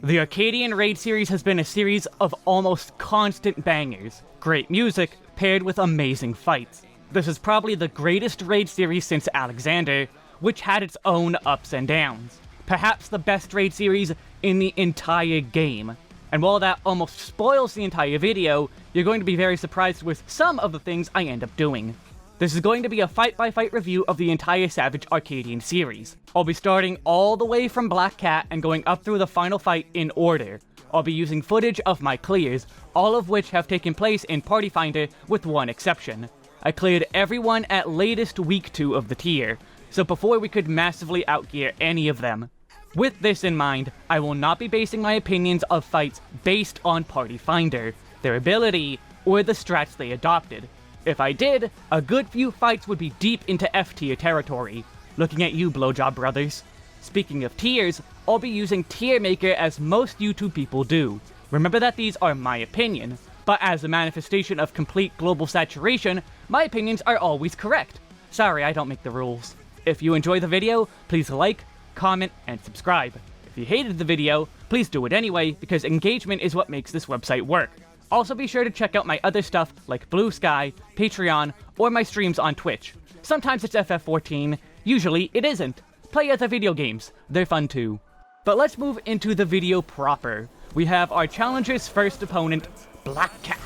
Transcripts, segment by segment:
The Arcadion raid series has been a series of almost constant bangers, great music paired with amazing fights. This is probably the greatest raid series since Alexander, which had its own ups and downs. Perhaps the best raid series in the entire game. And while that almost spoils the entire video, you're going to be very surprised with some of the things I end up doing. This is going to be a fight-by-fight review of the entire Savage Arcadion series. I'll be starting all the way from Black Cat and going up through the final fight in order. I'll be using footage of my clears, all of which have taken place in Party Finder with one exception. I cleared everyone at latest week 2 of the tier, so before we could massively outgear any of them. With this in mind, I will not be basing my opinions of fights based on Party Finder, their ability, or the strats they adopted. If I did, a good few fights would be deep into F tier territory. Looking at you, Blowjob brothers. Speaking of tiers, I'll be using Tier Maker as most YouTube people do. Remember that these are my opinion, but as a manifestation of complete global saturation, my opinions are always correct. Sorry, I don't make the rules. If you enjoy the video, please like, comment, and subscribe. If you hated the video, please do it anyway, because engagement is what makes this website work. Also be sure to check out my other stuff like Blue Sky, Patreon, or my streams on Twitch. Sometimes it's FF14, usually it isn't. Play other video games, they're fun too. But let's move into the video proper. We have our challenger's first opponent, Black Cat.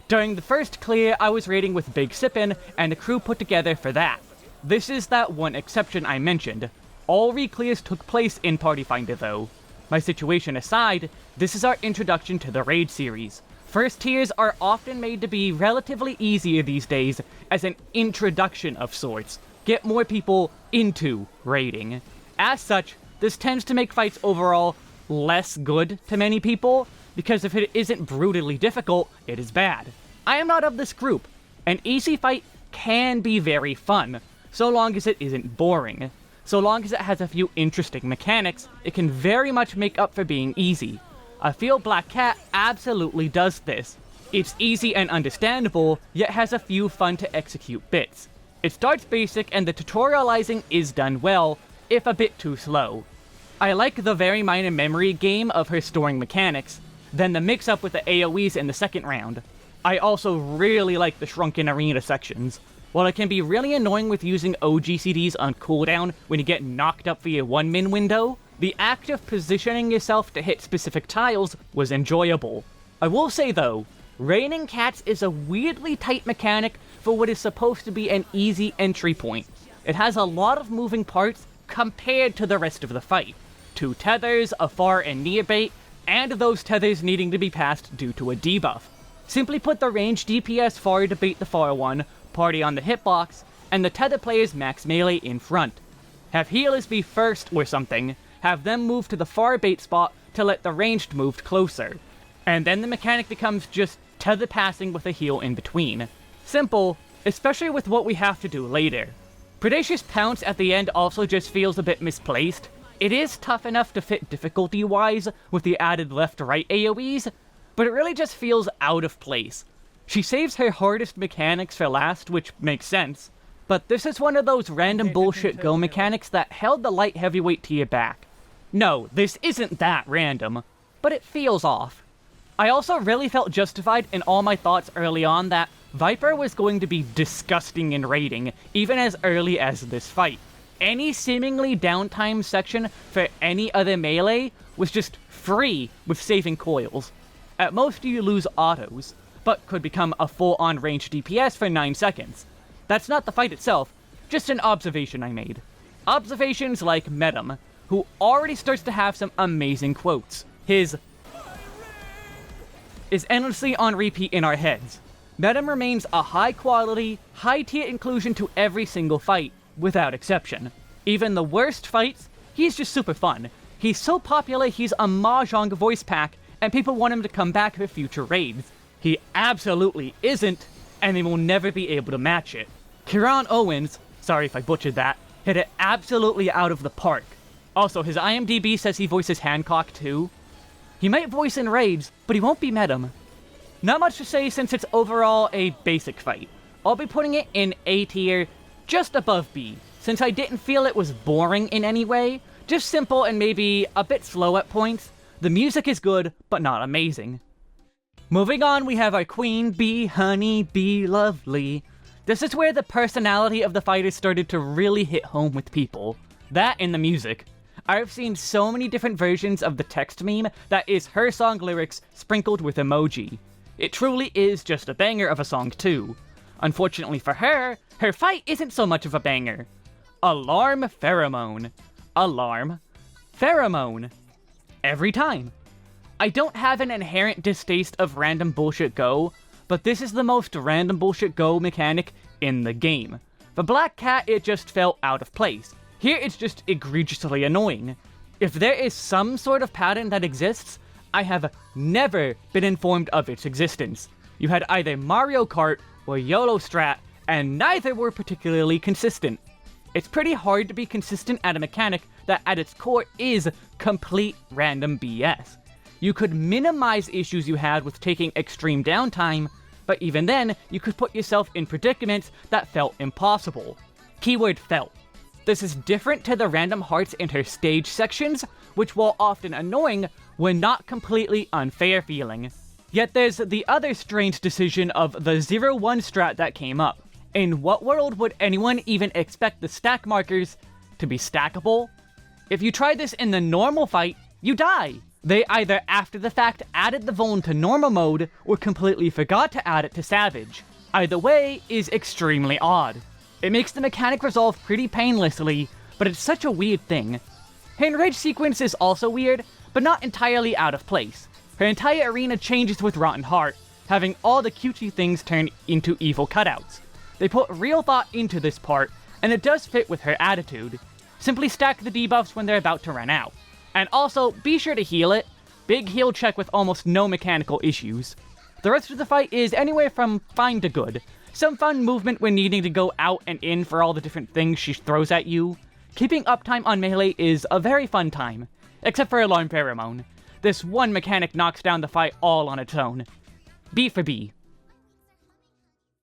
During the first clear, I was raiding with Big Sippin' and a crew put together for that. This is that one exception I mentioned. All re-clears took place in Party Finder though. My situation aside, this is our introduction to the raid series. First tiers are often made to be relatively easier these days as an introduction of sorts. Get more people into raiding. As such, this tends to make fights overall less good to many people, because if it isn't brutally difficult, it is bad. I am not of this group. An easy fight can be very fun, so long as it isn't boring. So long as it has a few interesting mechanics, it can very much make up for being easy. I feel Black Cat absolutely does this. It's easy and understandable, yet has a few fun to execute bits. It starts basic and the tutorializing is done well, if a bit too slow. I like the very minor memory game of her storing mechanics, then the mix-up with the AoEs in the second round. I also really like the Shrunken Arena sections. While it can be really annoying with using OGCDs on cooldown when you get knocked up for your 1-min window, the act of positioning yourself to hit specific tiles was enjoyable. I will say though, raining cats is a weirdly tight mechanic for what is supposed to be an easy entry point. It has a lot of moving parts compared to the rest of the fight. 2 tethers, a far and near bait, and those tethers needing to be passed due to a debuff. Simply put the range DPS far to bait the far one, party on the hitbox, and the tether player's max melee in front. Have healers be first or something, have them move to the far bait spot to let the ranged move closer. And then the mechanic becomes just tether passing with a heal in between. Simple, especially with what we have to do later. Predacious Pounce at the end also just feels a bit misplaced. It is tough enough to fit difficulty-wise with the added left-right AoEs, but it really just feels out of place. She saves her hardest mechanics for last, which makes sense, but this is one of those random bullshit go mechanics that held the light heavyweight tier back. No, this isn't that random, but it feels off. I also really felt justified in all my thoughts early on that Viper was going to be disgusting in raiding, even as early as this fight. Any seemingly downtime section for any other melee was just free with saving coils. At most you lose autos, but could become a full-on range DPS for 9 seconds. That's not the fight itself, just an observation I made. Observations like Medum, who already starts to have some amazing quotes. His is endlessly on repeat in our heads. Medum remains a high-quality, high-tier inclusion to every single fight, without exception. Even the worst fights, he's just super fun. He's so popular he's a Mahjong voice pack, and people want him to come back for future raids. He absolutely isn't, and they will never be able to match it. Kieran Owens, sorry if I butchered that, hit it absolutely out of the park. Also, his IMDb says he voices Hancock too. He might voice in raids, but he won't be Medum. Not much to say since it's overall a basic fight. I'll be putting it in A tier, just above B, since I didn't feel it was boring in any way, just simple and maybe a bit slow at points, The music is good, but not amazing. Moving on, we have our queen, Be Honey, Be Lovely. This is where the personality of the fighters started to really hit home with people. That and the music. I've seen so many different versions of the text meme that is her song lyrics sprinkled with emoji. It truly is just a banger of a song too. Unfortunately for her, her fight isn't so much of a banger. Alarm Pheromone. Alarm Pheromone. Every time. I don't have an inherent distaste of random bullshit go, but this is the most random bullshit go mechanic in the game. For Black Cat, it just felt out of place. Here it's just egregiously annoying. If there is some sort of pattern that exists, I have never been informed of its existence. You had either Mario Kart or YOLO Strat, and neither were particularly consistent. It's pretty hard to be consistent at a mechanic that at its core is complete random BS. You could minimize issues you had with taking extreme downtime, but even then, you could put yourself in predicaments that felt impossible. Keyword felt. This is different to the random hearts in her stage sections, which while often annoying, were not completely unfair feeling. Yet there's the other strange decision of the 0-1 strat that came up. In what world would anyone even expect the stack markers to be stackable? If you try this in the normal fight, you die! They either after the fact added the Vuln to normal mode, or completely forgot to add it to Savage. Either way is extremely odd. It makes the mechanic resolve pretty painlessly, but it's such a weird thing. Her enrage sequence is also weird, but not entirely out of place. Her entire arena changes with Rotten Heart, having all the cutesy things turn into evil cutouts. They put real thought into this part, and it does fit with her attitude. Simply stack the debuffs when they're about to run out. And also, be sure to heal it. Big heal check with almost no mechanical issues. The rest of the fight is anywhere from fine to good. Some fun movement when needing to go out and in for all the different things she throws at you. Keeping uptime on melee is a very fun time. Except for Alarm Pheromone. This one mechanic knocks down the fight all on its own. B for B.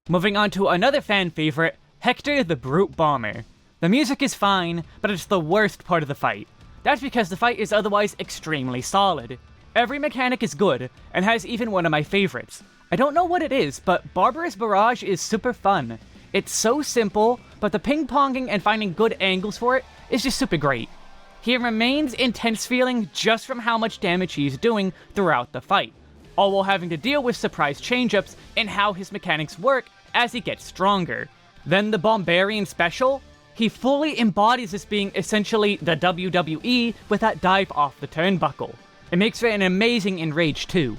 Moving on to another fan favorite, Hector the Brute Bomber. The music is fine, but it's the worst part of the fight. That's because the fight is otherwise extremely solid. Every mechanic is good, and has even one of my favorites. I don't know what it is, but Barbarous Barrage is super fun. It's so simple, but the ping-ponging and finding good angles for it is just super great. He remains intense feeling just from how much damage he's doing throughout the fight, all while having to deal with surprise change-ups and how his mechanics work as he gets stronger. Then the Bombarian special? He fully embodies this being essentially the WWE with that dive off the turnbuckle. It makes for an amazing enrage too.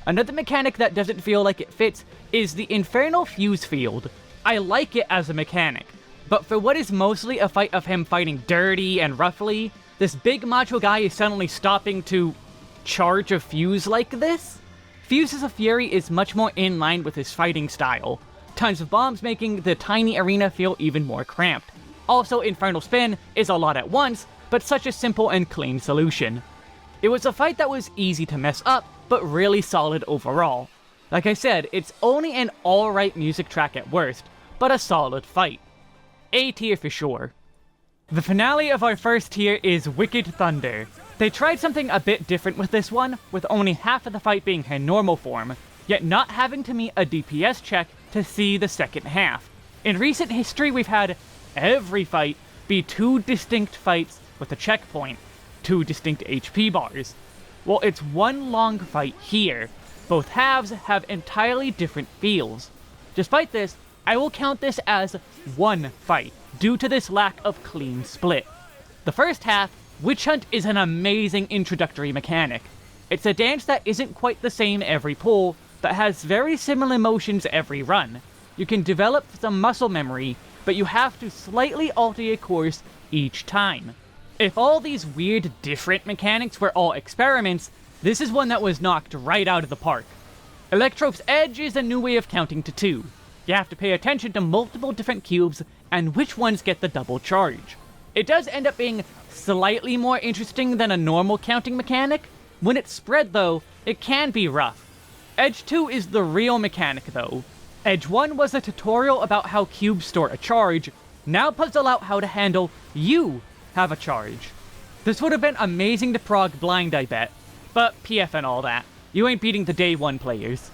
Another mechanic that doesn't feel like it fits is the Infernal Fuse Field. I like it as a mechanic, but for what is mostly a fight of him fighting dirty and roughly, this big macho guy is suddenly stopping to charge a fuse like this? Fuses of Fury is much more in line with his fighting style. Tons of bombs making the tiny arena feel even more cramped. Also, Infernal Spin is a lot at once, but such a simple and clean solution. It was a fight that was easy to mess up, but really solid overall. Like I said, it's only an alright music track at worst, but a solid fight. A tier for sure. The finale of our first tier is Wicked Thunder. They tried something a bit different with this one, with only half of the fight being her normal form, yet not having to meet a DPS check to see the second half. In recent history, we've had every fight be two distinct fights with a checkpoint, two distinct HP bars. Well, it's one long fight here. Both halves have entirely different feels. Despite this, I will count this as one fight, due to this lack of clean split. The first half, Witch Hunt is an amazing introductory mechanic. It's a dance that isn't quite the same every pull, but has very similar motions every run. You can develop some muscle memory, but you have to slightly alter your course each time. If all these weird, different mechanics were all experiments, this is one that was knocked right out of the park. Electrope's Edge is a new way of counting to 2. You have to pay attention to multiple different cubes and which ones get the double charge. It does end up being slightly more interesting than a normal counting mechanic. When it's spread though, it can be rough. Edge 2 is the real mechanic though. Edge 1 was a tutorial about how cubes store a charge, now puzzle out how to handle you have a charge. This would have been amazing to prog blind, I bet. But PF and all that, you ain't beating the day 1 players.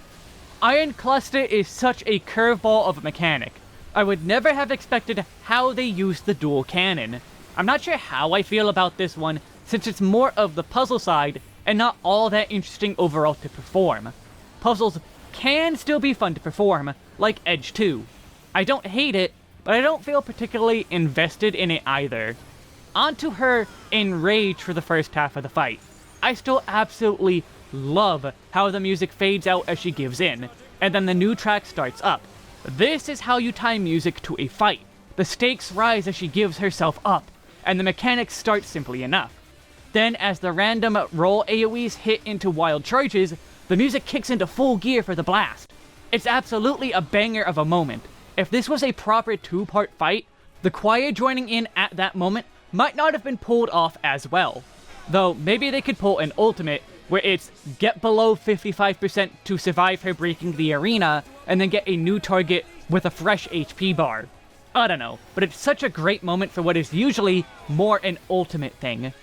Iron Cluster is such a curveball of a mechanic. I would never have expected how they used the dual cannon. I'm not sure how I feel about this one, since it's more of the puzzle side, and not all that interesting overall to perform. Puzzles can still be fun to perform, like Edge 2. I don't hate it, but I don't feel particularly invested in it either. Onto her Enrage for the first half of the fight. I still absolutely love how the music fades out as she gives in, and then the new track starts up. This is how you tie music to a fight. The stakes rise as she gives herself up, and the mechanics start simply enough. Then, as the random roll AoEs hit into wild charges, the music kicks into full gear for the blast. It's absolutely a banger of a moment. If this was a proper 2-part fight, the choir joining in at that moment might not have been pulled off as well. Though, maybe they could pull an ultimate, where it's get below 55% to survive her breaking the arena, and then get a new target with a fresh HP bar. I don't know, but it's such a great moment for what is usually more an ultimate thing.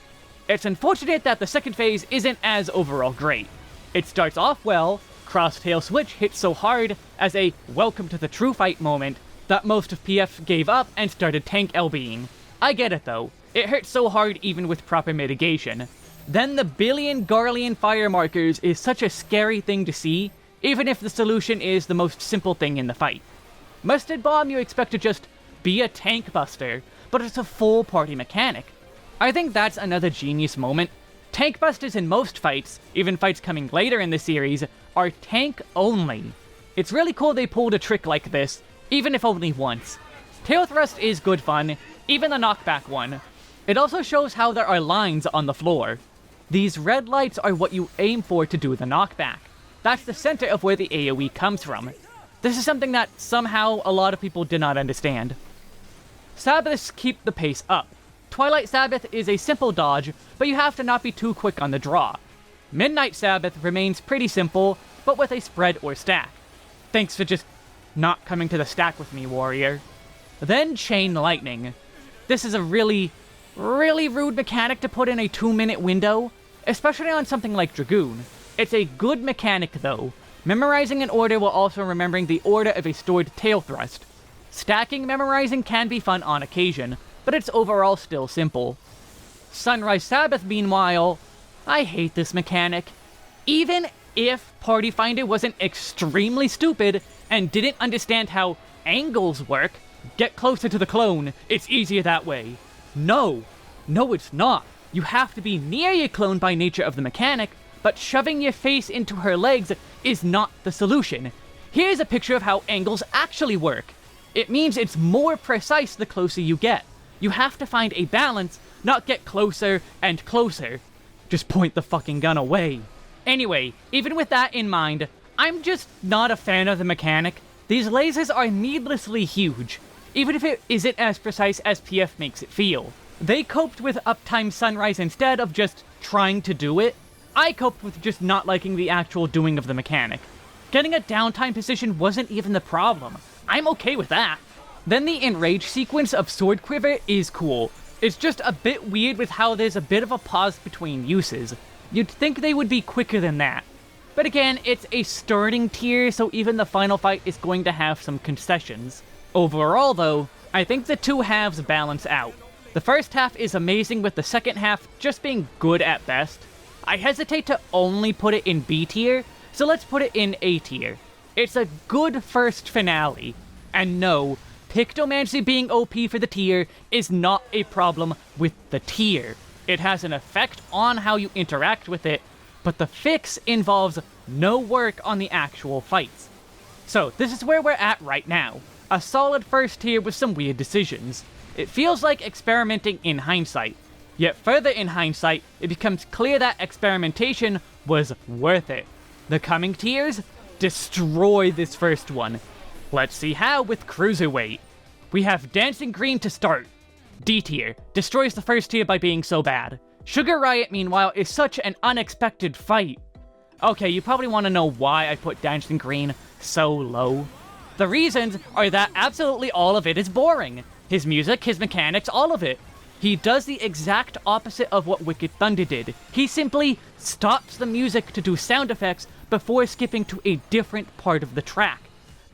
It's unfortunate that the second phase isn't as overall great. It starts off well, Crosstail Switch hits so hard as a welcome to the true fight moment that most of PF gave up and started tank LBing. I get it though, it hurts so hard even with proper mitigation. Then the billion Garlean fire markers is such a scary thing to see, even if the solution is the most simple thing in the fight. Mustard Bomb you expect to just be a tank buster, but it's a full party mechanic. I think that's another genius moment. Tank busters in most fights, even fights coming later in the series, are tank only. It's really cool they pulled a trick like this, even if only once. Tail Thrust is good fun, even the knockback one. It also shows how there are lines on the floor. These red lights are what you aim for to do the knockback. That's the center of where the AoE comes from. This is something that somehow a lot of people did not understand. Sabbaths keep the pace up. Twilight Sabbath is a simple dodge, but you have to not be too quick on the draw. Midnight Sabbath remains pretty simple, but with a spread or stack. Thanks for just not coming to the stack with me, warrior. Then Chain Lightning. This is a really rude mechanic to put in a 2-minute window, especially on something like Dragoon. It's a good mechanic though, memorizing an order while also remembering the order of a stored tail thrust. Stacking memorizing can be fun on occasion, but it's overall still simple. Sunrise Sabbath, meanwhile, I hate this mechanic. Even if Party Finder wasn't extremely stupid and didn't understand how angles work, get closer to the clone, it's easier that way. No, it's not. You have to be near your clone by nature of the mechanic, but shoving your face into her legs is not the solution. Here's a picture of how angles actually work. It means it's more precise the closer you get. You have to find a balance, not get closer and closer. Just point the fucking gun away. Anyway, even with that in mind, I'm just not a fan of the mechanic. These lasers are needlessly huge, even if it isn't as precise as PF makes it feel. They coped with Uptime Sunrise instead of just trying to do it. I coped with just not liking the actual doing of the mechanic. Getting a downtime position wasn't even the problem. I'm okay with that. Then the Enrage sequence of Sword Quiver is cool. It's just a bit weird with how there's a bit of a pause between uses. You'd think they would be quicker than that. But again, it's a starting tier, so even the final fight is going to have some concessions. Overall though, I think the two halves balance out. The first half is amazing with the second half just being good at best. I hesitate to only put it in B tier, so let's put it in A tier. It's a good first finale. And no, Pictomancy being OP for the tier is not a problem with the tier. It has an effect on how you interact with it, but the fix involves no work on the actual fights. So this is where we're at right now. A solid first tier with some weird decisions. It feels like experimenting in hindsight. Yet further in hindsight, it becomes clear that experimentation was worth it. The coming tiers destroy this first one. Let's see how with Cruiserweight. We have Dancing Green to start. D tier, destroys the first tier by being so bad. Sugar Riot, meanwhile, is such an unexpected fight. Okay, you probably want to know why I put Dancing Green so low. The reasons are that absolutely all of it is boring. His music, his mechanics, all of it. He does the exact opposite of what Wicked Thunder did. He simply stops the music to do sound effects before skipping to a different part of the track.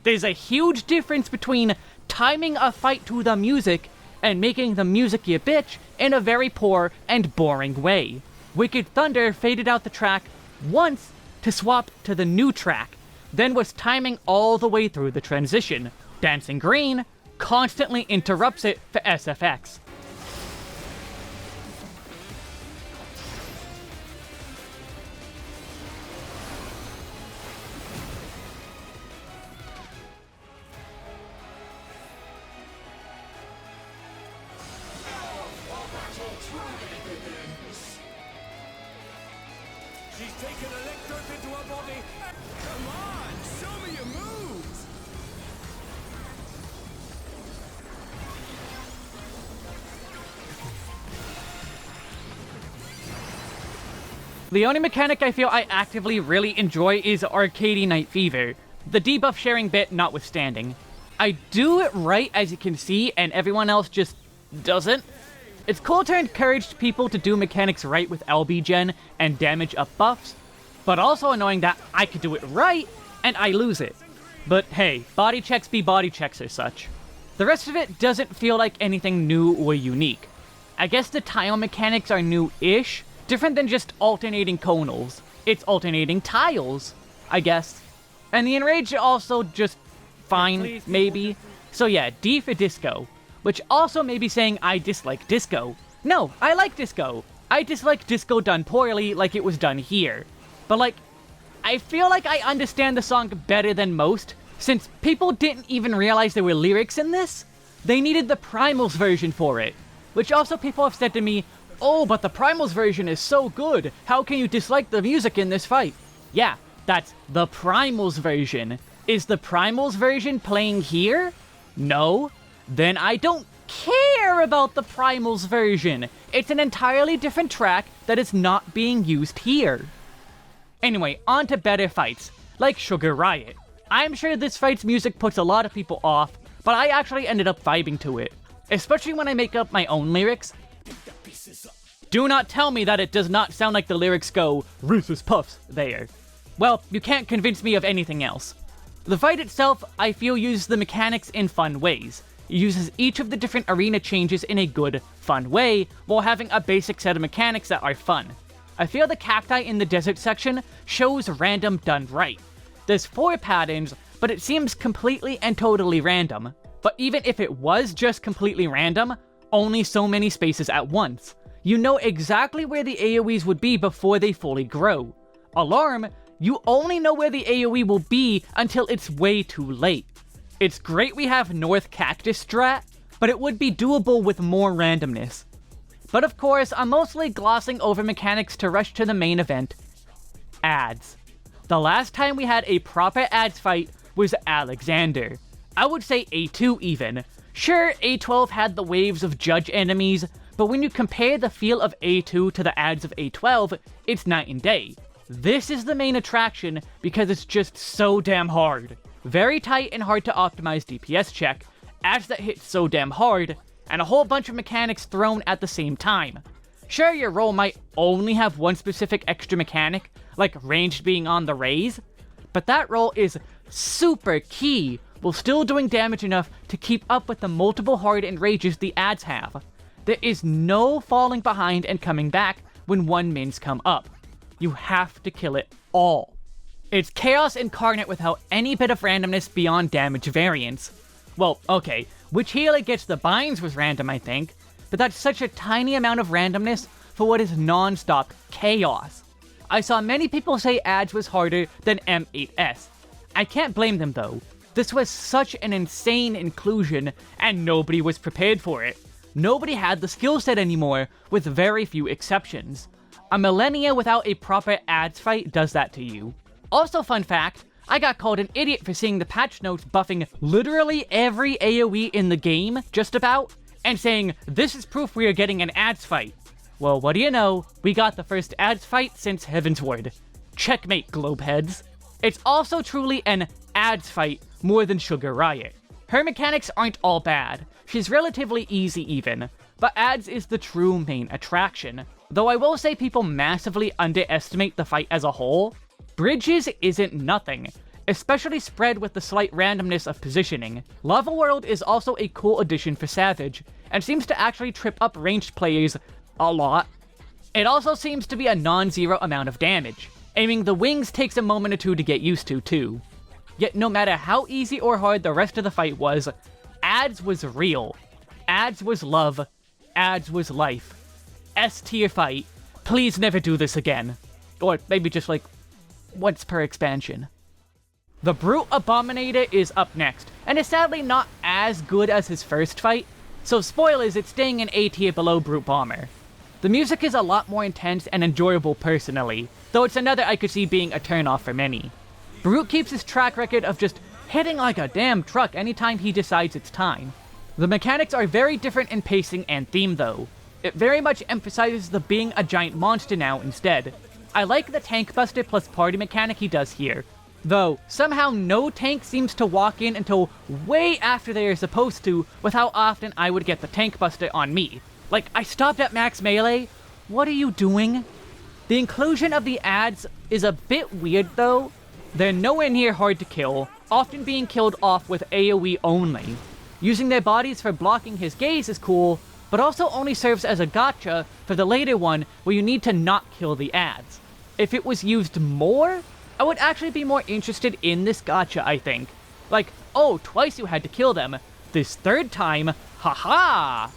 There's a huge difference between timing a fight to the music and making the music a bitch in a very poor and boring way. Wicked Thunder faded out the track once to swap to the new track, then was timing all the way through the transition. Dancing Green constantly interrupts it for SFX. She's taken Electro into her body. Come on, show me your moves. The only mechanic I feel I actively really enjoy is Arcadion Night Fever, the debuff sharing bit notwithstanding. I do it right, as you can see, and everyone else just doesn't. It's cool to encourage people to do mechanics right with LB gen and damage up buffs, but also annoying that I could do it right and I lose it. But hey, body checks be body checks or such. The rest of it doesn't feel like anything new or unique. I guess the tile mechanics are new-ish, different than just alternating conals. It's alternating tiles, I guess. And the enrage also just fine, maybe. So yeah, D for disco. Which also may be saying I dislike disco. No, I like disco. I dislike disco done poorly like it was done here. But like, I feel like I understand the song better than most, since people didn't even realize there were lyrics in this. They needed the Primals version for it. Which also people have said to me, oh, but the Primals version is so good. How can you dislike the music in this fight? Yeah, that's the Primals version. Is the Primals version playing here? No. Then I don't care about the Primals version. It's an entirely different track that is not being used here. Anyway, on to better fights, like Sugar Riot. I'm sure this fight's music puts a lot of people off, but I actually ended up vibing to it. Especially when I make up my own lyrics. Do not tell me that it does not sound like the lyrics go, Rufus Puffs, there. Well, you can't convince me of anything else. The fight itself, I feel, uses the mechanics in fun ways. It uses each of the different arena changes in a good, fun way, while having a basic set of mechanics that are fun. I feel the cacti in the desert section shows random done right. There's 4 patterns, but it seems completely and totally random. But even if it was just completely random, only so many spaces at once. You know exactly where the AoEs would be before they fully grow. Alarm, you only know where the AoE will be until it's way too late. It's great we have North Cactus strat, but it would be doable with more randomness. But of course, I'm mostly glossing over mechanics to rush to the main event. Ads. The last time we had a proper ads fight was Alexander. I would say A2 even. Sure, A12 had the waves of judge enemies, but when you compare the feel of A2 to the ads of A12, it's night and day. This is the main attraction because it's just so damn hard. Very tight and hard to optimize DPS check, ads that hit so damn hard, and a whole bunch of mechanics thrown at the same time. Sure, your role might only have one specific extra mechanic, like ranged being on the raise, but that role is super key while still doing damage enough to keep up with the multiple hard enrages the ads have. There is no falling behind and coming back when one mins come up. You have to kill it all. It's chaos incarnate without any bit of randomness beyond damage variance. Well, okay, which healer gets the binds was random, I think, but that's such a tiny amount of randomness for what is non-stop chaos. I saw many people say ads was harder than M8S. I can't blame them though. This was such an insane inclusion, and nobody was prepared for it. Nobody had the skill set anymore, with very few exceptions. A millennia without a proper ads fight does that to you. Also, fun fact, I got called an idiot for seeing the patch notes buffing literally every AoE in the game, just about, and saying, this is proof we are getting an ads fight. Well, what do you know, we got the first ads fight since Heavensward. Checkmate, globeheads. It's also truly an ads fight more than Sugar Riot. Her mechanics aren't all bad. She's relatively easy even. but ads is the true main attraction. Though I will say people massively underestimate the fight as a whole, bridges isn't nothing, especially spread with the slight randomness of positioning. Lava World is also a cool addition for Savage, and seems to actually trip up ranged players a lot. It also seems to be a non-zero amount of damage. Aiming the wings takes a moment or two to get used to, too. Yet no matter how easy or hard the rest of the fight was, ads was real. Ads was love. Ads was life. S-tier fight. Please never do this again. Or maybe just like, once per expansion. The Brute Abominator is up next, and is sadly not as good as his first fight, so spoilers, it's staying in A tier below Brute Bomber. The music is a lot more intense and enjoyable personally, though it's another I could see being a turnoff for many. Brute keeps his track record of just hitting like a damn truck anytime he decides it's time. The mechanics are very different in pacing and theme though. It very much emphasizes the being a giant monster now instead. I like the tank buster plus party mechanic he does here, though somehow no tank seems to walk in until way after they are supposed to with how often I would get the tank buster on me. Like, I stopped at max melee? What are you doing? The inclusion of the ads is a bit weird though. They're nowhere near hard to kill, often being killed off with AoE only. Using their bodies for blocking his gaze is cool, but also only serves as a gotcha for the later one where you need to not kill the ads. If it was used more, I would actually be more interested in this gotcha, I think. Like, oh, twice you had to kill them. This third time, haha!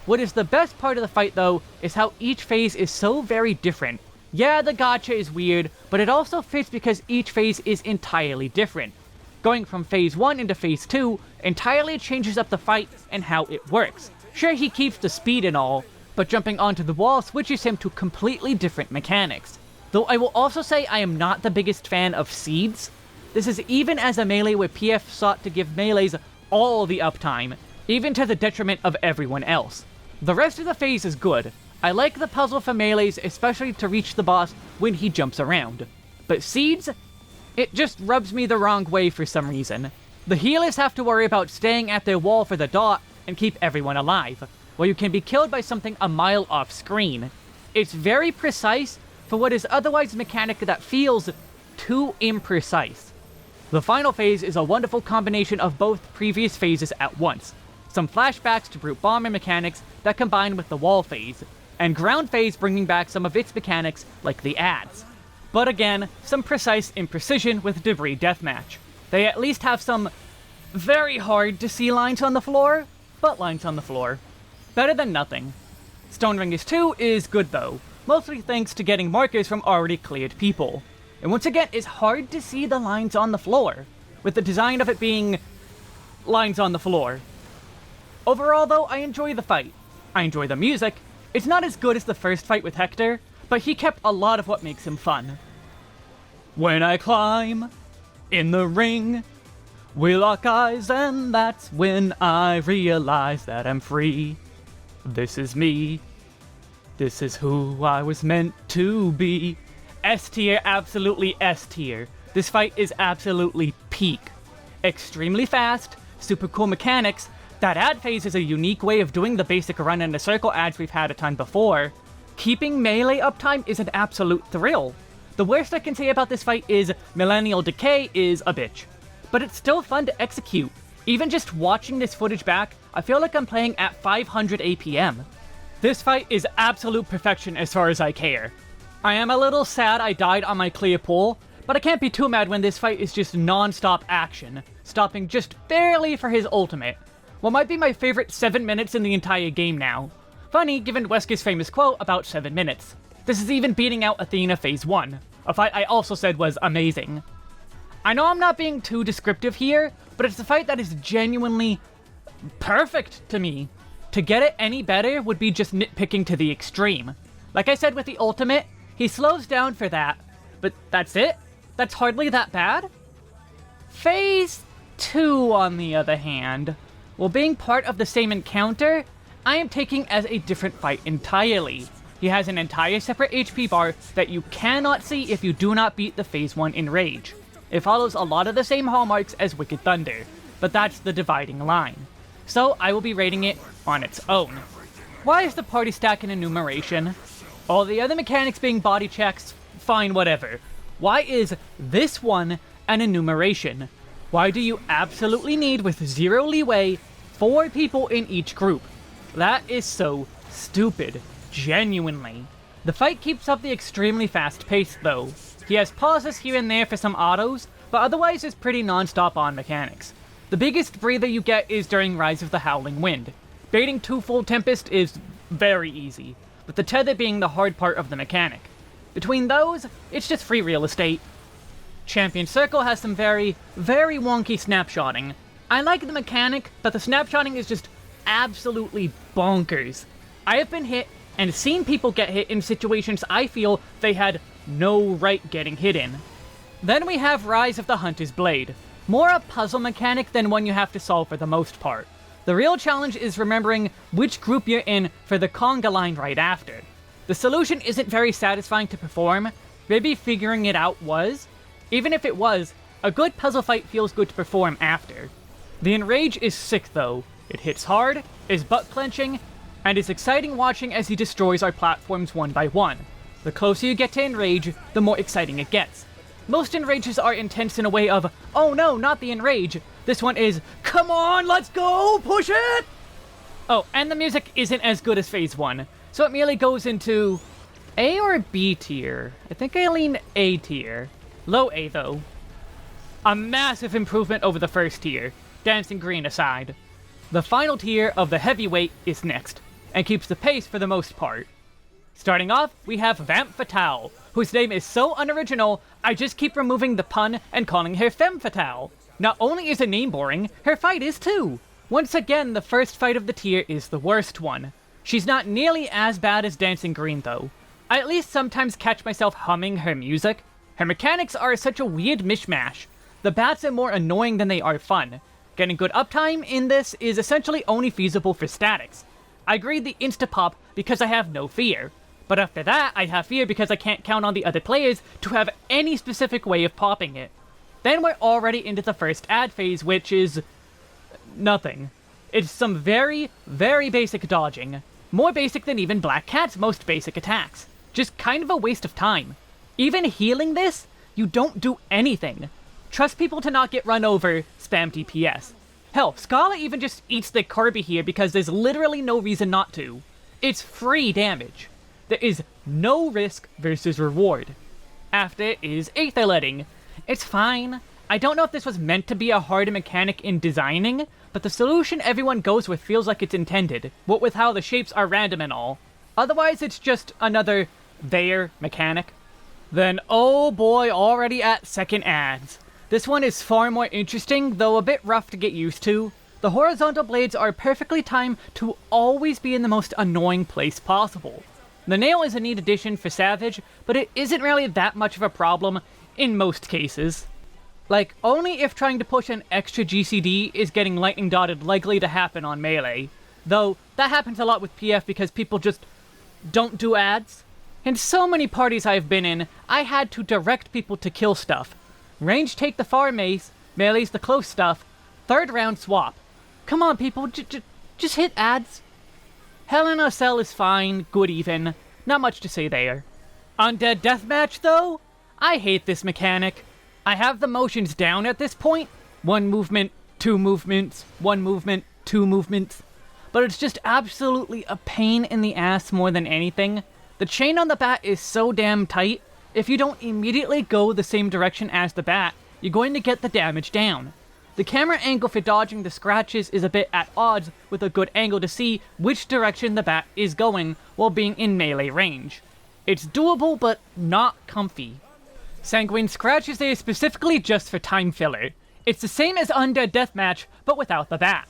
What is the best part of the fight, though, is how each phase is so very different. Yeah, the gotcha is weird, but it also fits because each phase is entirely different. Going from phase 1 into phase 2 entirely changes up the fight and how it works. Sure, he keeps the speed and all, but jumping onto the wall switches him to completely different mechanics. Though I will also say I am not the biggest fan of seeds. This is even as a melee where PF sought to give melees all the uptime, even to the detriment of everyone else. The rest of the phase is good. I like the puzzle for melees, especially to reach the boss when he jumps around. But seeds? It just rubs me the wrong way for some reason. The healers have to worry about staying at their wall for the dot and keep everyone alive, while you can be killed by something a mile off screen. It's very precise for what is otherwise a mechanic that feels too imprecise. The final phase is a wonderful combination of both previous phases at once. Some flashbacks to Brute Bomber mechanics that combine with the wall phase, and ground phase bringing back some of its mechanics like the ads. But again, some precise imprecision with Debris Deathmatch. They at least have some very hard to see lines on the floor, but lines on the floor. Better than nothing. Stone Ringers 2 is good though, mostly thanks to getting markers from already cleared people. And once again, it's hard to see the lines on the floor, with the design of it being lines on the floor. Overall though, I enjoy the fight. I enjoy the music. It's not as good as the first fight with Hector, but he kept a lot of what makes him fun. When I climb in the ring, we lock eyes and that's when I realize that I'm free. This is me. This is who I was meant to be. S tier, absolutely S tier. This fight is absolutely peak. Extremely fast, super cool mechanics. That ad phase is a unique way of doing the basic run in a circle ads we've had a ton before. Keeping melee uptime is an absolute thrill. The worst I can say about this fight is Millennial Decay is a bitch. But it's still fun to execute. Even just watching this footage back, I feel like I'm playing at 500 APM. This fight is absolute perfection as far as I care. I am a little sad I died on my clear pool, but I can't be too mad when this fight is just non-stop action, stopping just barely for his ultimate. What might be my favorite 7 minutes in the entire game now. Funny, given Wesk's famous quote about 7 minutes. This is even beating out Athena Phase 1, a fight I also said was amazing. I know I'm not being too descriptive here, but it's a fight that is genuinely perfect to me. To get it any better would be just nitpicking to the extreme. Like I said with the ultimate, he slows down for that, but that's it? That's hardly that bad? Phase 2, on the other hand, while being part of the same encounter, I am taking as a different fight entirely. He has an entire separate HP bar that you cannot see if you do not beat the Phase 1 in Rage. It follows a lot of the same hallmarks as Wicked Thunder, but that's the dividing line. So I will be rating it on its own. Why is the party stack an enumeration? All the other mechanics being body checks, fine, whatever. Why is this one an enumeration? Why do you absolutely need, with zero leeway, 4 people in each group? That is so stupid. Genuinely. The fight keeps up the extremely fast pace, though. He has pauses here and there for some autos, but otherwise is pretty non-stop on mechanics. The biggest breather you get is during Rise of the Howling Wind. Baiting 2 full Tempest is very easy, with the tether being the hard part of the mechanic. Between those, it's just free real estate. Champion Circle has some very, very wonky snapshotting. I like the mechanic, but the snapshotting is just absolutely bonkers. I have been hit and seen people get hit in situations I feel they had no right getting hit in. Then we have Rise of the Hunter's Blade. More a puzzle mechanic than one you have to solve for the most part. The real challenge is remembering which group you're in for the conga line right after. The solution isn't very satisfying to perform, maybe figuring it out was. Even if it was, a good puzzle fight feels good to perform after. The Enrage is sick though. It hits hard, is butt-clenching, and is exciting watching as he destroys our platforms one by one. The closer you get to Enrage, the more exciting it gets. Most Enrages are intense in a way of, oh no, not the Enrage. This one is, come on, let's go, push it! Oh, and the music isn't as good as Phase 1, so it merely goes into A or B tier. I think I lean A tier. Low A though. A massive improvement over the first tier, Dancing Green aside. The final tier of the heavyweight is next, and keeps the pace for the most part. Starting off, we have Vamp Fatale, whose name is so unoriginal, I just keep removing the pun and calling her Femme Fatale. Not only is her name boring, her fight is too. Once again, the first fight of the tier is the worst one. She's not nearly as bad as Dancing Green though. I at least sometimes catch myself humming her music. Her mechanics are such a weird mishmash. The bats are more annoying than they are fun. Getting good uptime in this is essentially only feasible for statics. I grade the insta-pop because I have no fear. But after that, I have fear because I can't count on the other players to have any specific way of popping it. Then we're already into the first ad phase, which is nothing. It's some very, very basic dodging. More basic than even Black Cat's most basic attacks. Just kind of a waste of time. Even healing this, you don't do anything. Trust people to not get run over, spam DPS. Hell, Scala even just eats the Kirby here because there's literally no reason not to. It's free damage. There is no risk versus reward. After is Aether Letting. It's fine. I don't know if this was meant to be a hard mechanic in designing, but the solution everyone goes with feels like it's intended, what with how the shapes are random and all. Otherwise, it's just another there mechanic. Then, oh boy, already at second ads. This one is far more interesting, though a bit rough to get used to. The horizontal blades are perfectly timed to always be in the most annoying place possible. The nail is a neat addition for Savage, but it isn't really that much of a problem in most cases. Like, only if trying to push an extra GCD is getting lightning dotted likely to happen on Melee. Though, that happens a lot with PF because people just don't do ads. In so many parties I've been in, I had to direct people to kill stuff. Range take the far mace, Melee's the close stuff, third round swap. Come on people, just hit ads. Hell in a Cell is fine, good even, not much to say there. Undead Deathmatch though? I hate this mechanic. I have the motions down at this point. 1 movement, 2 movements, 1 movement, 2 movements. But it's just absolutely a pain in the ass more than anything. The chain on the bat is so damn tight, if you don't immediately go the same direction as the bat, you're going to get the damage down. The camera angle for dodging the scratches is a bit at odds with a good angle to see which direction the bat is going while being in melee range. It's doable, but not comfy. Sanguine Scratch is there specifically just for time filler. It's the same as Undead Deathmatch, but without the bat.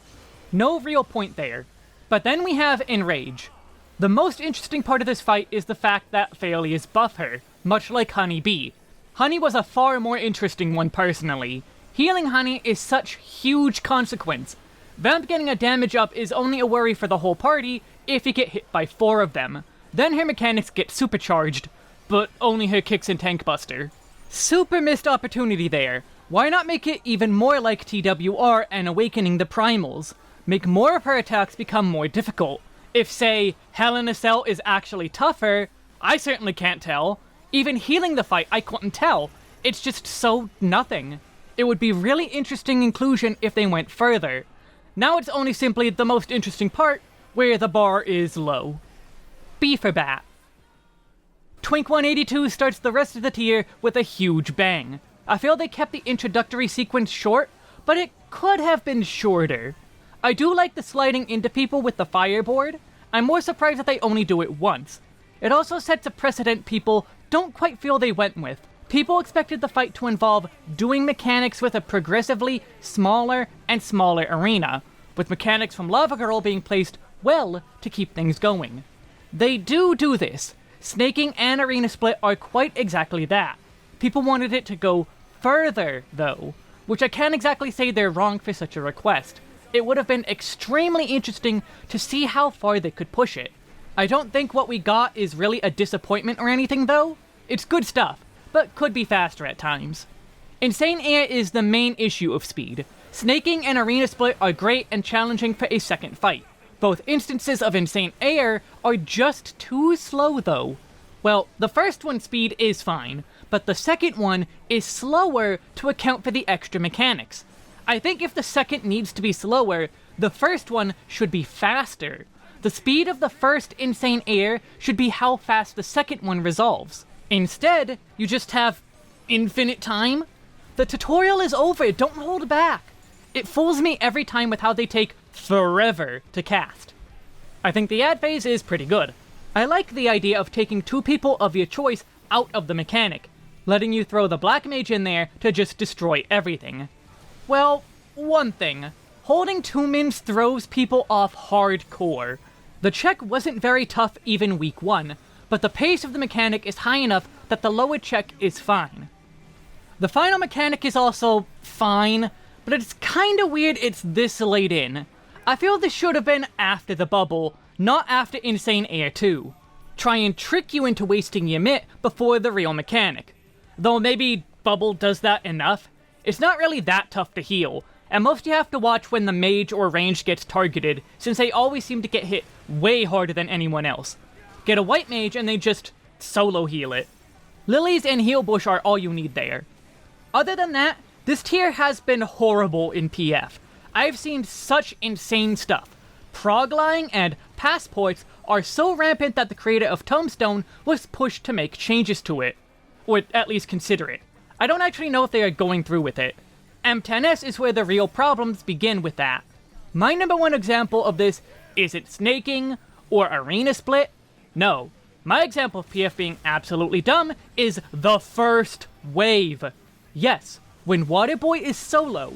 No real point there. But then we have Enrage. The most interesting part of this fight is the fact that failures buff her, much like Honey Bee. Honey was a far more interesting one personally. Healing Honey is such huge consequence. Vamp getting a damage up is only a worry for the whole party if you get hit by 4 of them. Then her mechanics get supercharged, but only her kicks and Tank Buster. Super missed opportunity there. Why not make it even more like TWR and Awakening the Primals? Make more of her attacks become more difficult. If, say, Hell in a Cell is actually tougher, I certainly can't tell. Even healing the fight, I couldn't tell. It's just so nothing. It would be really interesting inclusion if they went further. Now it's only simply the most interesting part, where the bar is low. B for Bat. Twink 182 starts the rest of the tier with a huge bang. I feel they kept the introductory sequence short, but it could have been shorter. I do like the sliding into people with the fireboard. I'm more surprised that they only do it once. It also sets a precedent people don't quite feel they went with. People expected the fight to involve doing mechanics with a progressively smaller and smaller arena, with mechanics from Lava Girl being placed well to keep things going. They do this. Snaking and Arena Split are quite exactly that. People wanted it to go further, though, which I can't exactly say they're wrong for such a request. It would have been extremely interesting to see how far they could push it. I don't think what we got is really a disappointment or anything, though. It's good stuff, but could be faster at times. Insane Air is the main issue of speed. Snaking and Arena Split are great and challenging for a second fight. Both instances of Insane Air are just too slow, though. Well, the first one's speed is fine, but the second one is slower to account for the extra mechanics. I think if the second needs to be slower, the first one should be faster. The speed of the first Insane Air should be how fast the second one resolves. Instead, you just have infinite time. The tutorial is over, don't hold back. It fools me every time with how they take forever to cast. I think the ad phase is pretty good. I like the idea of taking two people of your choice out of the mechanic, letting you throw the Black Mage in there to just destroy everything. Well, one thing. Holding 2 mins throws people off hardcore. The check wasn't very tough even week 1, but the pace of the mechanic is high enough that the lower check is fine. The final mechanic is also fine, but it's kinda weird it's this late in. I feel this should have been after the bubble, not after Insane Air 2. Try and trick you into wasting your mitt before the real mechanic. Though maybe bubble does that enough. It's not really that tough to heal, and most you have to watch when the mage or range gets targeted, since they always seem to get hit way harder than anyone else. Get a white mage and they just solo heal it. Lilies and heal bush are all you need there. Other than that, this tier has been horrible in PF. I've seen such insane stuff. Prog lying and passports are so rampant that the creator of Tombstone was pushed to make changes to it. Or at least consider it. I don't actually know if they are going through with it. M10S is where the real problems begin with that. My number one example of this isn't snaking or Arena Split. No. My example of PF being absolutely dumb is the first wave. Yes, when Waterboy is solo,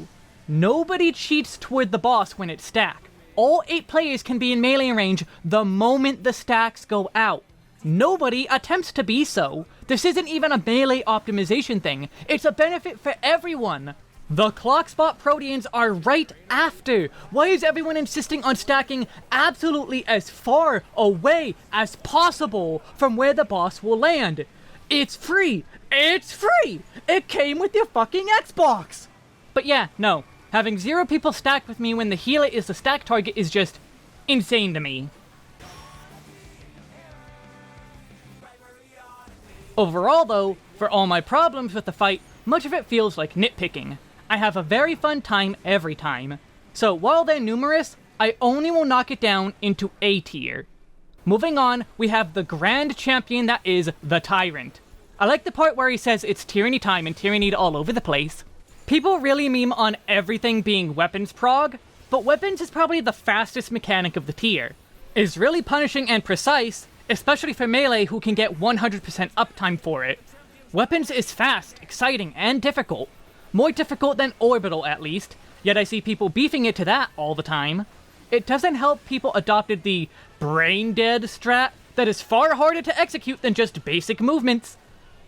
nobody cheats toward the boss when it's stacked. All 8 players can be in melee range the moment the stacks go out. Nobody attempts to be so. This isn't even a melee optimization thing. It's a benefit for everyone. The clock spot Proteans are right after. Why is everyone insisting on stacking absolutely as far away as possible from where the boss will land? It's free. It's free. It came with your fucking Xbox. But yeah, no. Having 0 people stacked with me when the healer is the stack target is just insane to me. Overall though, for all my problems with the fight, much of it feels like nitpicking. I have a very fun time every time. So while they're numerous, I only will knock it down into A tier. Moving on, we have the grand champion that is the Tyrant. I like the part where he says it's tyranny time and tyranny all over the place. People really meme on everything being weapons prog, but weapons is probably the fastest mechanic of the tier. It's really punishing and precise, especially for melee who can get 100% uptime for it. Weapons is fast, exciting, and difficult. More difficult than Orbital at least, yet I see people beefing it to that all the time. It doesn't help people adopted the brain dead strat that is far harder to execute than just basic movements.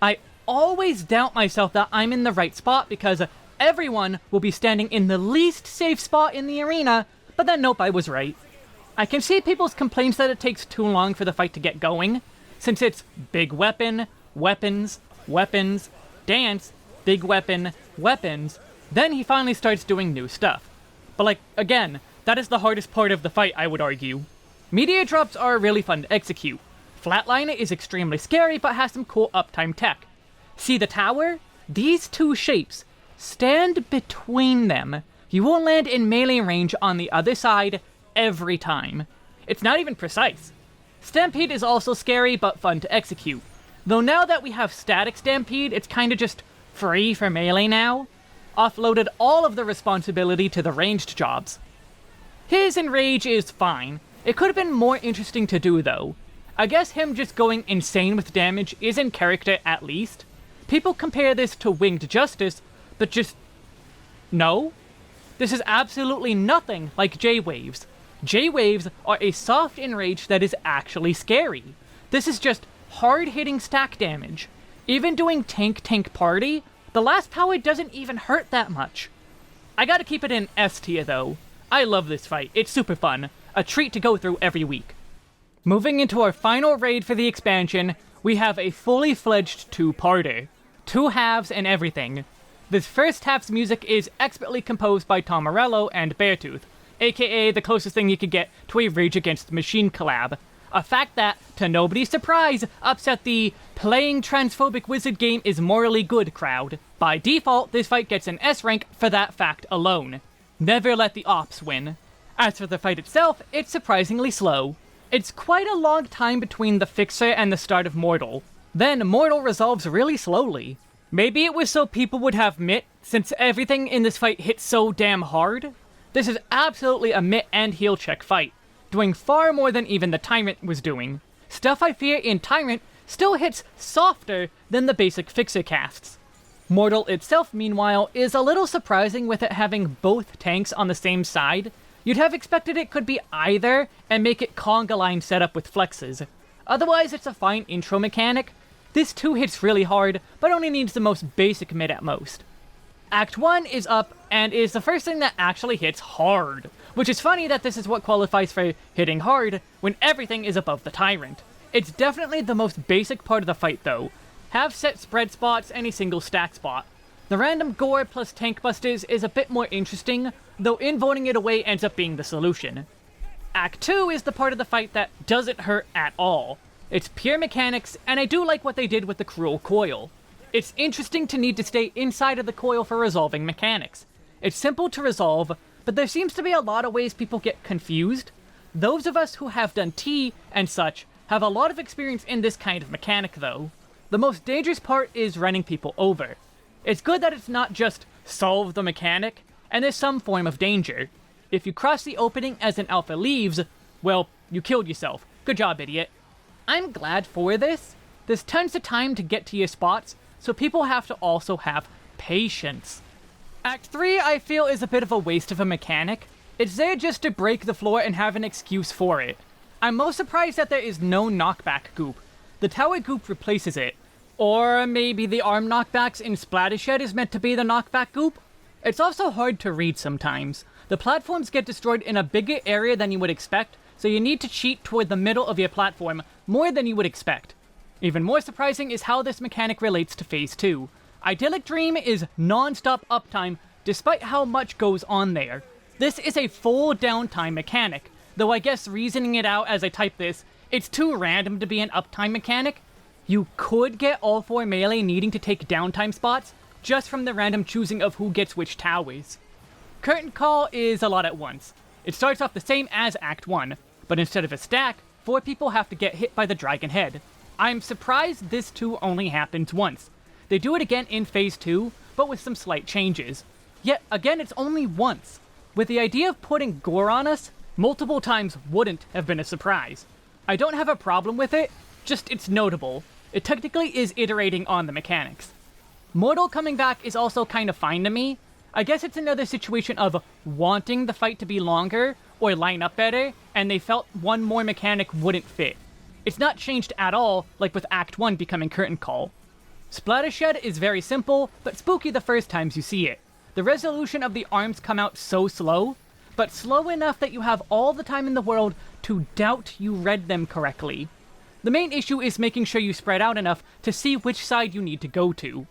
I always doubt myself that I'm in the right spot because everyone will be standing in the least safe spot in the arena, but then nope, I was right. I can see people's complaints that it takes too long for the fight to get going, since it's big weapon, weapons, weapons, dance, big weapon, weapons, then he finally starts doing new stuff. But like, again, that is the hardest part of the fight, I would argue. Meteor drops are really fun to execute. Flatliner is extremely scary but has some cool uptime tech. See the tower? These two shapes. Stand between them. You will land in melee range on the other side every time. It's not even precise. Stampede is also scary but fun to execute. Though now that we have static Stampede, it's kinda just free for melee now. Offloaded all of the responsibility to the ranged jobs. His Enrage is fine. It could have been more interesting to do though. I guess him just going insane with damage is in character at least. People compare this to Winged Justice, but just... no? This is absolutely nothing like J-Waves. J-Waves are a soft Enrage that is actually scary. This is just hard-hitting stack damage. Even doing tank party, the last power doesn't even hurt that much. I gotta keep it in S tier though. I love this fight, it's super fun. A treat to go through every week. Moving into our final raid for the expansion, we have a fully fledged two-parter. 2 halves and everything. This first half's music is expertly composed by Tom Morello and Beartooth, aka the closest thing you could get to a Rage Against the Machine collab. A fact that, to nobody's surprise, upset the playing transphobic wizard game is morally good crowd. By default, this fight gets an S rank for that fact alone. Never let the ops win. As for the fight itself, it's surprisingly slow. It's quite a long time between the Fixer and the start of Mortal. Then Mortal resolves really slowly. Maybe it was so people would have MIT, since everything in this fight hits so damn hard. This is absolutely a MIT and heal check fight, doing far more than even the Tyrant was doing. Stuff I fear in Tyrant still hits softer than the basic Fixer casts. Mortal itself, meanwhile, is a little surprising with it having both tanks on the same side. You'd have expected it could be either, and make it conga line setup with flexes. Otherwise, it's a fine intro mechanic. This too hits really hard, but only needs the most basic mid at most. Act 1 is up, and is the first thing that actually hits hard. Which is funny that this is what qualifies for hitting hard, when everything is above the Tyrant. It's definitely the most basic part of the fight though. Have set spread spots and a single stack spot. The random gore plus tank busters is a bit more interesting, though invoting it away ends up being the solution. Act 2 is the part of the fight that doesn't hurt at all. It's pure mechanics, and I do like what they did with the Cruel Coil. It's interesting to need to stay inside of the coil for resolving mechanics. It's simple to resolve, but there seems to be a lot of ways people get confused. Those of us who have done T and such have a lot of experience in this kind of mechanic though. The most dangerous part is running people over. It's good that it's not just solve the mechanic, and there's some form of danger. If you cross the opening as an alpha leaves, well, you killed yourself. Good job, idiot. I'm glad for this. There's tons of time to get to your spots, so people have to also have patience. Act 3, I feel, is a bit of a waste of a mechanic. It's there just to break the floor and have an excuse for it. I'm most surprised that there is no knockback goop. The tower goop replaces it. Or maybe the arm knockbacks in Splattershed is meant to be the knockback goop? It's also hard to read sometimes. The platforms get destroyed in a bigger area than you would expect, so you need to cheat toward the middle of your platform more than you would expect. Even more surprising is how this mechanic relates to Phase 2. Idyllic Dream is non-stop uptime despite how much goes on there. This is a full downtime mechanic, though I guess reasoning it out as I type this, it's too random to be an uptime mechanic. You could get all 4 melee needing to take downtime spots, just from the random choosing of who gets which towers. Curtain Call is a lot at once. It starts off the same as Act 1, but instead of a stack, 4 people have to get hit by the dragon head. I'm surprised this too only happens once. They do it again in Phase 2, but with some slight changes. Yet again, it's only once. With the idea of putting gore on us, multiple times wouldn't have been a surprise. I don't have a problem with it, just it's notable. It technically is iterating on the mechanics. Mortal coming back is also kind of fine to me. I guess it's another situation of wanting the fight to be longer, or line up better, and they felt one more mechanic wouldn't fit. It's not changed at all, like with Act 1 becoming Curtain Call. Splattershed is very simple, but spooky the first times you see it. The resolution of the arms come out so slow, but slow enough that you have all the time in the world to doubt you read them correctly. The main issue is making sure you spread out enough to see which side you need to go to.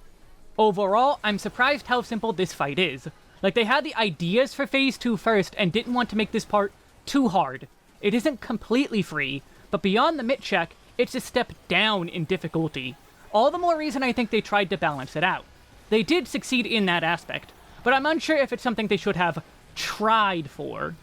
Overall, I'm surprised how simple this fight is. Like, they had the ideas for Phase 2 first and didn't want to make this part too hard. It isn't completely free, but beyond the mid check, it's a step down in difficulty. All the more reason I think they tried to balance it out. They did succeed in that aspect, but I'm unsure if it's something they should have tried for.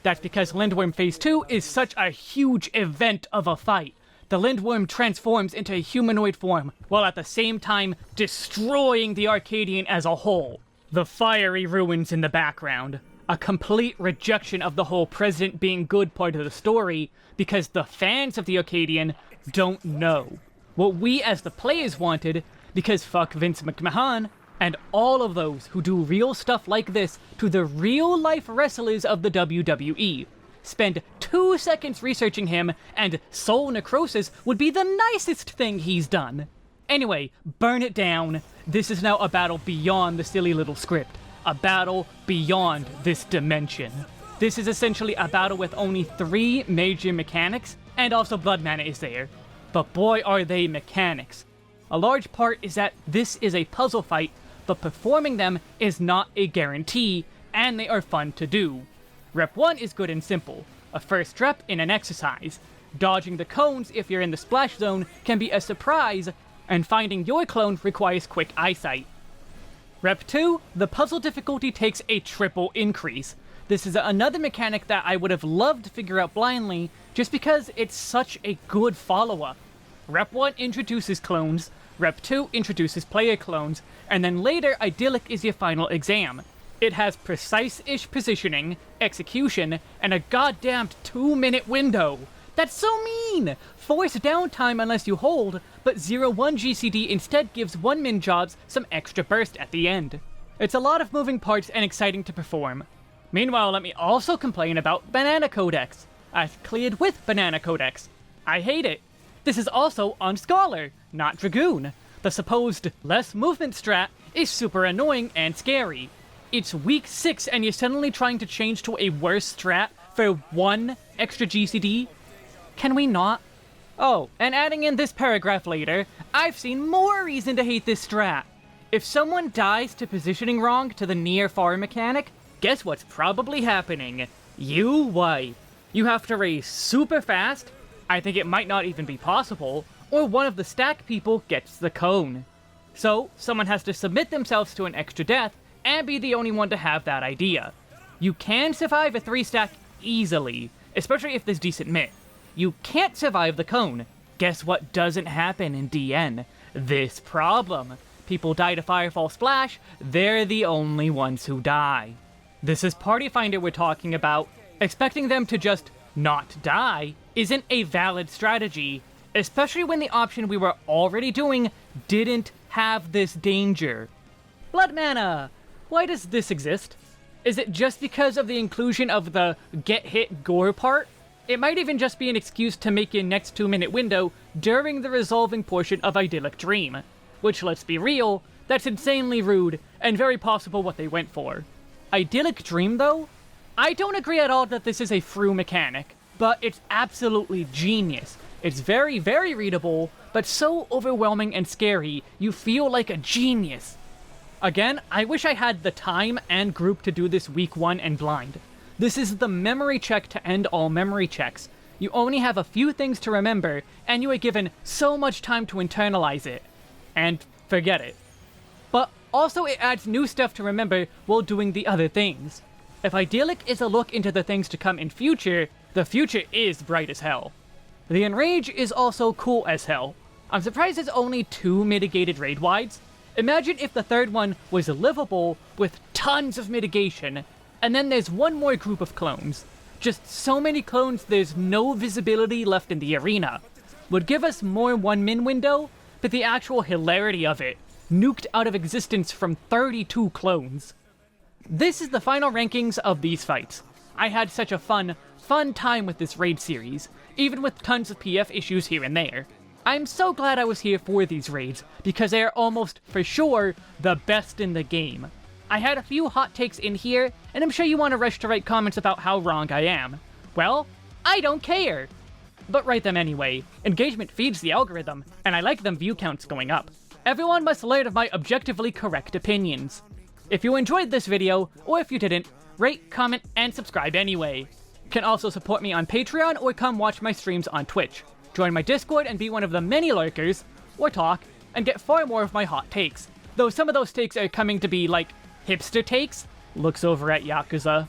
That's because Lindwurm Phase 2 is such a huge event of a fight. The Lindwurm transforms into a humanoid form, while at the same time destroying the Arcadion as a whole. The fiery ruins in the background. A complete rejection of the whole president being good part of the story, because the fans of the Arcadion don't know. What we as the players wanted, because fuck Vince McMahon, and all of those who do real stuff like this to the real-life wrestlers of the WWE. Spend 2 seconds researching him, and soul necrosis would be the nicest thing he's done. Anyway, burn it down. This is now a battle beyond the silly little script. A battle beyond this dimension. This is essentially a battle with only 3 major mechanics, and also blood mana is there. But boy are they mechanics. A large part is that this is a puzzle fight, but performing them is not a guarantee, and they are fun to do. Rep 1 is good and simple. A first rep in an exercise. Dodging the cones if you're in the splash zone can be a surprise, and finding your clone requires quick eyesight. Rep 2, the puzzle difficulty takes a triple increase. This is another mechanic that I would have loved to figure out blindly, just because it's such a good follow-up. Rep 1 introduces clones, Rep 2 introduces player clones, and then later Idyllic is your final exam. It has precise-ish positioning, execution, and a goddamn 2-minute window. That's so mean! Force downtime unless you hold, but 0-1 GCD instead gives 1-min jobs some extra burst at the end. It's a lot of moving parts and exciting to perform. Meanwhile, let me also complain about Banana Codex. I've cleared with Banana Codex. I hate it. This is also on Scholar, not Dragoon. The supposed less movement strat is super annoying and scary. It's week 6 and you're suddenly trying to change to a worse strat for 1 extra GCD? Can we not? Oh, and adding in this paragraph later, I've seen more reason to hate this strat. If someone dies to positioning wrong to the near-far mechanic, guess what's probably happening? You wipe. You have to raise super fast, I think it might not even be possible, or one of the stack people gets the cone. So, someone has to submit themselves to an extra death, and be the only one to have that idea. You can survive a 3-stack easily, especially if there's decent mit. You can't survive the cone. Guess what doesn't happen in DN? This problem. People die to Firefall Splash, they're the only ones who die. This is Party Finder we're talking about. Expecting them to just not die isn't a valid strategy, especially when the option we were already doing didn't have this danger. Blood mana! Why does this exist? Is it just because of the inclusion of the get hit gore part? It might even just be an excuse to make your next 2-minute window during the resolving portion of Idyllic Dream. Which, let's be real, that's insanely rude, and very possible what they went for. Idyllic Dream, though? I don't agree at all that this is a frou mechanic, but it's absolutely genius. It's very, very readable, but so overwhelming and scary, you feel like a genius. Again, I wish I had the time and group to do this week 1 and blind. This is the memory check to end all memory checks. You only have a few things to remember, and you are given so much time to internalize it. And forget it. But also it adds new stuff to remember while doing the other things. If Idyllic is a look into the things to come in future, the future is bright as hell. The Enrage is also cool as hell. I'm surprised there's only 2 mitigated raid wides. Imagine if the third one was livable with tons of mitigation, and then there's one more group of clones. Just so many clones there's no visibility left in the arena. Would give us more 1-min window, but the actual hilarity of it, nuked out of existence from 32 clones. This is the final rankings of these fights. I had such a fun time with this raid series, even with tons of PF issues here and there. I'm so glad I was here for these raids, because they are almost, for sure, the best in the game. I had a few hot takes in here, and I'm sure you want to rush to write comments about how wrong I am. Well, I don't care! But write them anyway. Engagement feeds the algorithm, and I like them view counts going up. Everyone must learn of my objectively correct opinions. If you enjoyed this video, or if you didn't, rate, comment, and subscribe anyway. Can also support me on Patreon or come watch my streams on Twitch. Join my Discord and be one of the many lurkers, or talk, and get far more of my hot takes. Though some of those takes are coming to be like hipster takes. Looks over at Yakuza.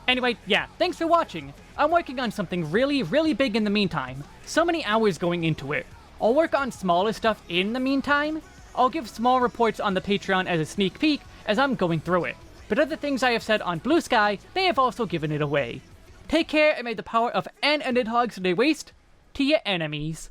Anyway, yeah, thanks for watching. I'm working on something really, really big in the meantime. So many hours going into it. I'll work on smaller stuff in the meantime. I'll give small reports on the Patreon as a sneak peek as I'm going through it. But other things I have said on Blue Sky, they have also given it away. Take care and may the power of N and Nidhogg's Day waste to your enemies.